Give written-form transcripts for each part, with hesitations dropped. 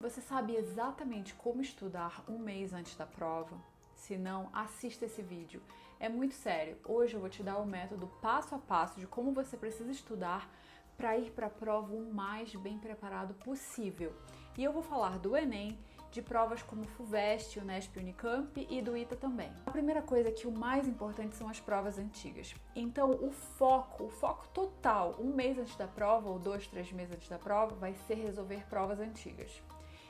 Você sabe exatamente como estudar um mês antes da prova? Se não, assista esse vídeo. É muito sério. Hoje eu vou te dar o método passo a passo de como você precisa estudar para ir para a prova o mais bem preparado possível. E eu vou falar do Enem, de provas como FUVEST, Unesp, Unicamp e do ITA também. A primeira coisa é que o mais importante são as provas antigas. Então o foco total, um mês antes da prova ou 2, 3 meses antes da prova, vai ser resolver provas antigas.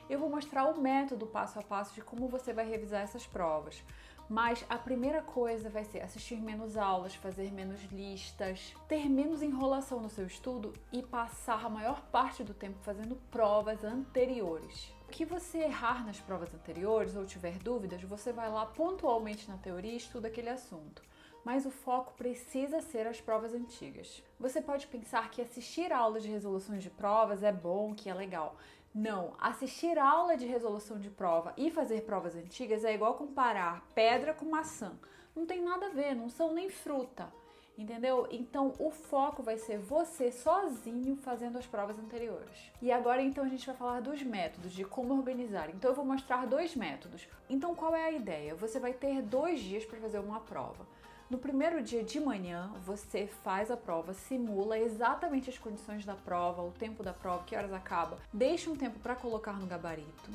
Eu vou mostrar o método passo a passo de como você vai revisar essas provas. Mas a primeira coisa vai ser assistir menos aulas, fazer menos listas, ter menos enrolação no seu estudo e passar a maior parte do tempo fazendo provas anteriores. O que você errar nas provas anteriores ou tiver dúvidas, você vai lá pontualmente na teoria e estuda aquele assunto. Mas o foco precisa ser as provas antigas. Você pode pensar que assistir aulas de resoluções de provas é bom, que é legal. Não, assistir aula de resolução de prova e fazer provas antigas é igual comparar pedra com maçã. Não tem nada a ver, não são nem fruta, entendeu? Então o foco vai ser você sozinho fazendo as provas anteriores. E agora então a gente vai falar dos métodos, de como organizar. Então eu vou mostrar 2 métodos. Então qual é a ideia? Você vai ter 2 dias para fazer uma prova. No primeiro dia de manhã, você faz a prova, simula exatamente as condições da prova, o tempo da prova, que horas acaba, deixa um tempo para colocar no gabarito.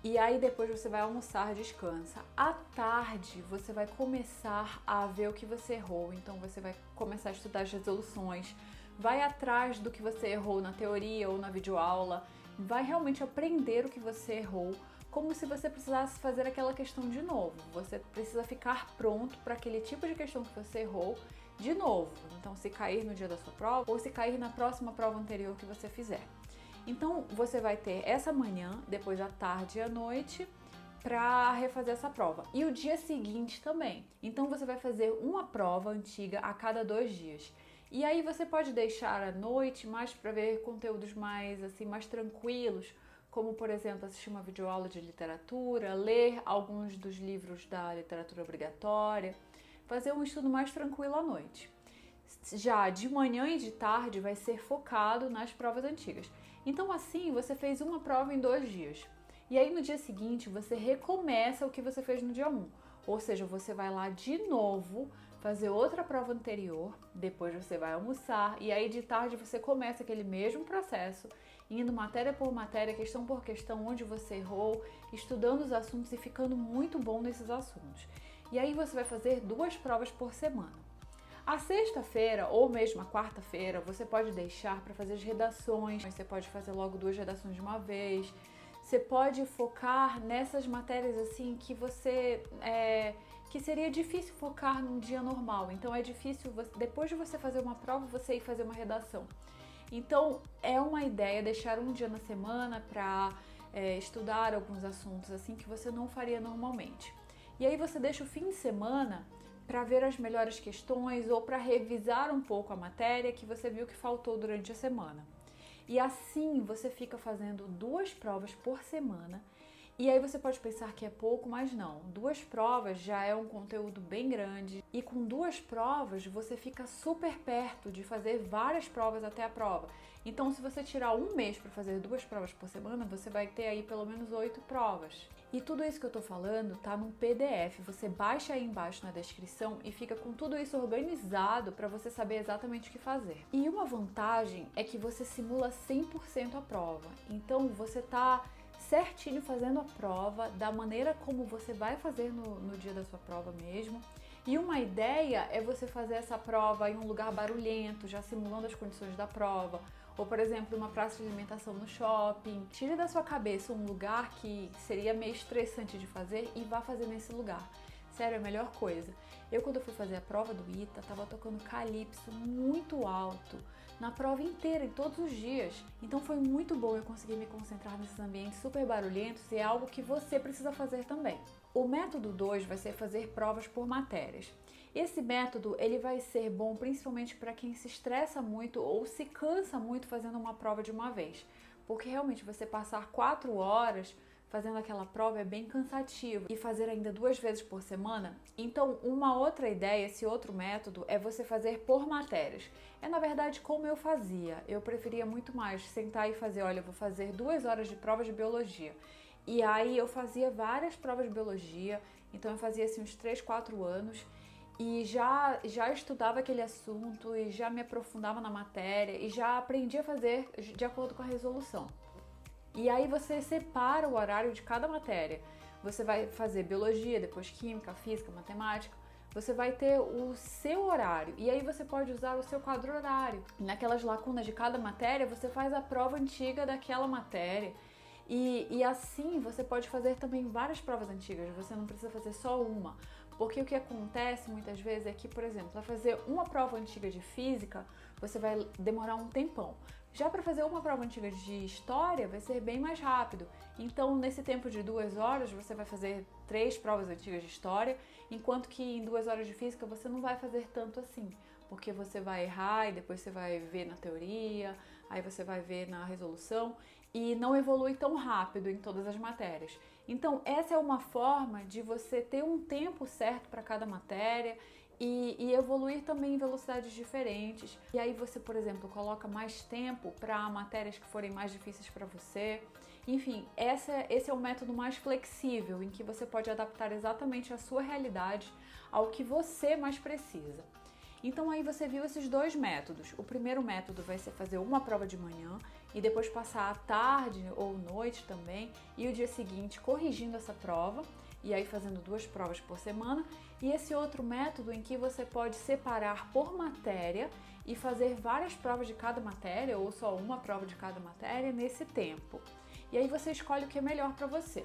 E aí depois você vai almoçar, descansa. À tarde você vai começar a ver o que você errou, então você vai começar a estudar as resoluções, vai atrás do que você errou na teoria ou na videoaula, vai realmente aprender o que você errou, como se você precisasse fazer aquela questão de novo. Você precisa ficar pronto para aquele tipo de questão que você errou de novo. Então, se cair no dia da sua prova ou se cair na próxima prova anterior que você fizer. Então, você vai ter essa manhã, depois à tarde e à noite, para refazer essa prova. E o dia seguinte também. Então, você vai fazer uma prova antiga a cada 2 dias. E aí você pode deixar à noite mais para ver conteúdos mais tranquilos, como, por exemplo, assistir uma videoaula de literatura, ler alguns dos livros da literatura obrigatória, fazer um estudo mais tranquilo à noite. Já de manhã e de tarde vai ser focado nas provas antigas. Então assim, você fez uma prova em 2 dias. E aí no dia seguinte você recomeça o que você fez no dia 1. Ou seja, você vai lá de novo fazer outra prova anterior, depois você vai almoçar e aí de tarde você começa aquele mesmo processo, indo matéria por matéria, questão por questão, onde você errou, estudando os assuntos e ficando muito bom nesses assuntos. E aí você vai fazer 2 provas por semana. A sexta-feira ou mesmo a quarta-feira você pode deixar para fazer as redações, você pode fazer logo 2 redações de uma vez. Você pode focar nessas matérias assim que que seria difícil focar num dia normal. Então é difícil, depois de você fazer uma prova, você ir fazer uma redação. Então é uma ideia deixar um dia na semana para estudar alguns assuntos assim que você não faria normalmente. E aí você deixa o fim de semana para ver as melhores questões ou para revisar um pouco a matéria que você viu que faltou durante a semana. E assim você fica fazendo 2 provas por semana. E aí você pode pensar que é pouco, mas não. 2 provas já é um conteúdo bem grande. E com 2 provas você fica super perto de fazer várias provas até a prova. Então se você tirar um mês para fazer 2 provas por semana, você vai ter aí pelo menos 8 provas. E tudo isso que eu tô falando tá num PDF. Você baixa aí embaixo na descrição e fica com tudo isso organizado para você saber exatamente o que fazer. E uma vantagem é que você simula 100% a prova. Então você tá certinho fazendo a prova da maneira como você vai fazer no dia da sua prova mesmo. E uma ideia é você fazer essa prova em um lugar barulhento, já simulando as condições da prova. Ou, por exemplo, uma praça de alimentação no shopping. Tire da sua cabeça um lugar que seria meio estressante de fazer e vá fazer nesse lugar. Sério, é a melhor coisa. Eu, quando eu fui fazer a prova do ITA, tava tocando calypso muito alto na prova inteira, em todos os dias. Então foi muito bom eu conseguir me concentrar nesses ambientes super barulhentos e é algo que você precisa fazer também. O método 2 vai ser fazer provas por matérias. Esse método ele vai ser bom principalmente para quem se estressa muito ou se cansa muito fazendo uma prova de uma vez. Porque realmente você passar 4 horas fazendo aquela prova é bem cansativo e fazer ainda 2 vezes por semana. Então, uma outra ideia, esse outro método, é você fazer por matérias. É na verdade como eu fazia. Eu preferia muito mais sentar e fazer, olha, eu vou fazer 2 horas de prova de biologia. E aí eu fazia várias provas de biologia, então eu fazia assim uns 3, 4 anos e já estudava aquele assunto e já me aprofundava na matéria e já aprendia a fazer de acordo com a resolução. E aí você separa o horário de cada matéria. Você vai fazer biologia, depois química, física, matemática. Você vai ter o seu horário e aí você pode usar o seu quadro horário. Naquelas lacunas de cada matéria, você faz a prova antiga daquela matéria. E assim você pode fazer também várias provas antigas, você não precisa fazer só uma. Porque o que acontece muitas vezes é que, por exemplo, para fazer uma prova antiga de física, você vai demorar um tempão. Já para fazer uma prova antiga de história, vai ser bem mais rápido. Então, nesse tempo de 2 horas, você vai fazer 3 provas antigas de história, enquanto que em 2 horas de física você não vai fazer tanto assim, porque você vai errar e depois você vai ver na teoria, aí você vai ver na resolução e não evolui tão rápido em todas as matérias. Então, essa é uma forma de você ter um tempo certo para cada matéria e evoluir também em velocidades diferentes. E aí você, por exemplo, coloca mais tempo para matérias que forem mais difíceis para você. Enfim, esse é o método mais flexível, em que você pode adaptar exatamente a sua realidade ao que você mais precisa. Então aí você viu esses 2 métodos. O primeiro método vai ser fazer uma prova de manhã e depois passar a tarde ou noite também e o dia seguinte corrigindo essa prova e aí fazendo 2 provas por semana. E esse outro método em que você pode separar por matéria e fazer várias provas de cada matéria ou só uma prova de cada matéria nesse tempo. E aí você escolhe o que é melhor para você.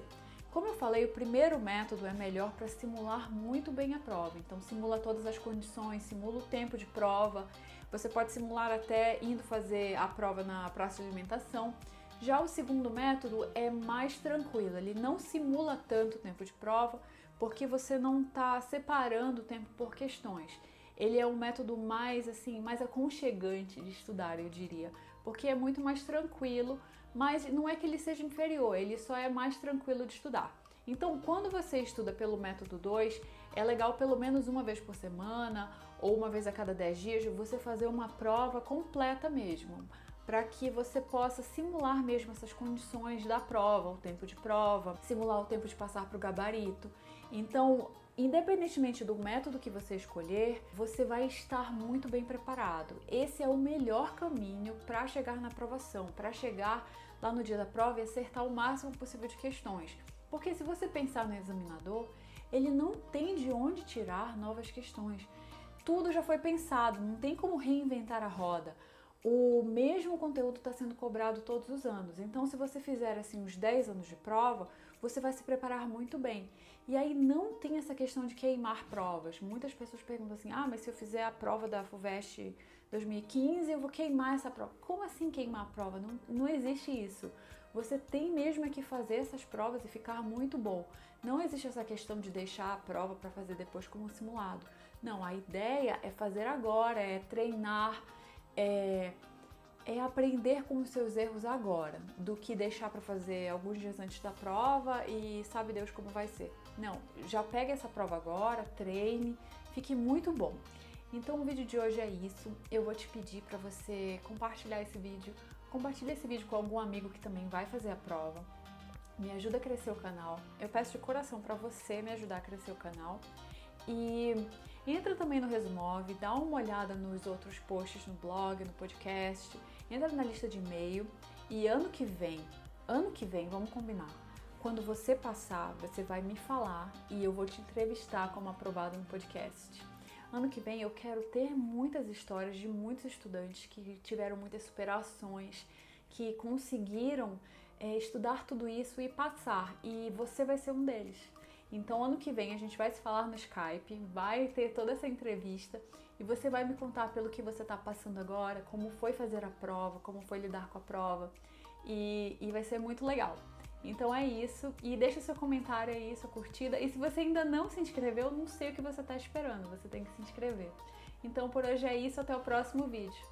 Como eu falei, o primeiro método é melhor para simular muito bem a prova. Então simula todas as condições, simula o tempo de prova. Você pode simular até indo fazer a prova na praça de alimentação. Já o segundo método é mais tranquilo, ele não simula tanto o tempo de prova, porque você não está separando o tempo por questões. Ele é um método mais aconchegante de estudar, eu diria, porque é muito mais tranquilo, mas não é que ele seja inferior, ele só é mais tranquilo de estudar. Então, quando você estuda pelo método 2, é legal pelo menos uma vez por semana ou uma vez a cada 10 dias você fazer uma prova completa mesmo, para que você possa simular mesmo essas condições da prova, o tempo de prova, simular o tempo de passar para o gabarito. Então, independentemente do método que você escolher, você vai estar muito bem preparado. Esse é o melhor caminho para chegar na aprovação, para chegar lá no dia da prova e acertar o máximo possível de questões. Porque se você pensar no examinador, ele não tem de onde tirar novas questões. Tudo já foi pensado, não tem como reinventar a roda. O mesmo conteúdo está sendo cobrado todos os anos. Então, se você fizer assim uns 10 anos de prova, você vai se preparar muito bem. E aí não tem essa questão de queimar provas. Muitas pessoas perguntam assim, mas se eu fizer a prova da FUVEST 2015, eu vou queimar essa prova. Como assim queimar a prova? Não existe isso. Você tem mesmo que fazer essas provas e ficar muito bom. Não existe essa questão de deixar a prova para fazer depois como simulado. Não, a ideia é fazer agora, é treinar, é aprender com os seus erros agora, do que deixar para fazer alguns dias antes da prova e sabe Deus como vai ser. Não, já pegue essa prova agora, treine, fique muito bom. Então o vídeo de hoje é isso. Eu vou te pedir para você compartilhar esse vídeo. Compartilhe esse vídeo com algum amigo que também vai fazer a prova. Me ajuda a crescer o canal. Eu peço de coração para você me ajudar a crescer o canal. E entra também no Resumove, dá uma olhada nos outros posts no blog, no podcast, entra na lista de e-mail e ano que vem, vamos combinar, quando você passar, você vai me falar e eu vou te entrevistar como aprovado no podcast. Ano que vem eu quero ter muitas histórias de muitos estudantes que tiveram muitas superações, que conseguiram estudar tudo isso e passar, e você vai ser um deles. Então, ano que vem a gente vai se falar no Skype, vai ter toda essa entrevista e você vai me contar pelo que você está passando agora, como foi fazer a prova, como foi lidar com a prova e vai ser muito legal. Então é isso, e deixa seu comentário aí, sua curtida, e se você ainda não se inscreveu, não sei o que você está esperando, você tem que se inscrever. Então por hoje é isso, até o próximo vídeo.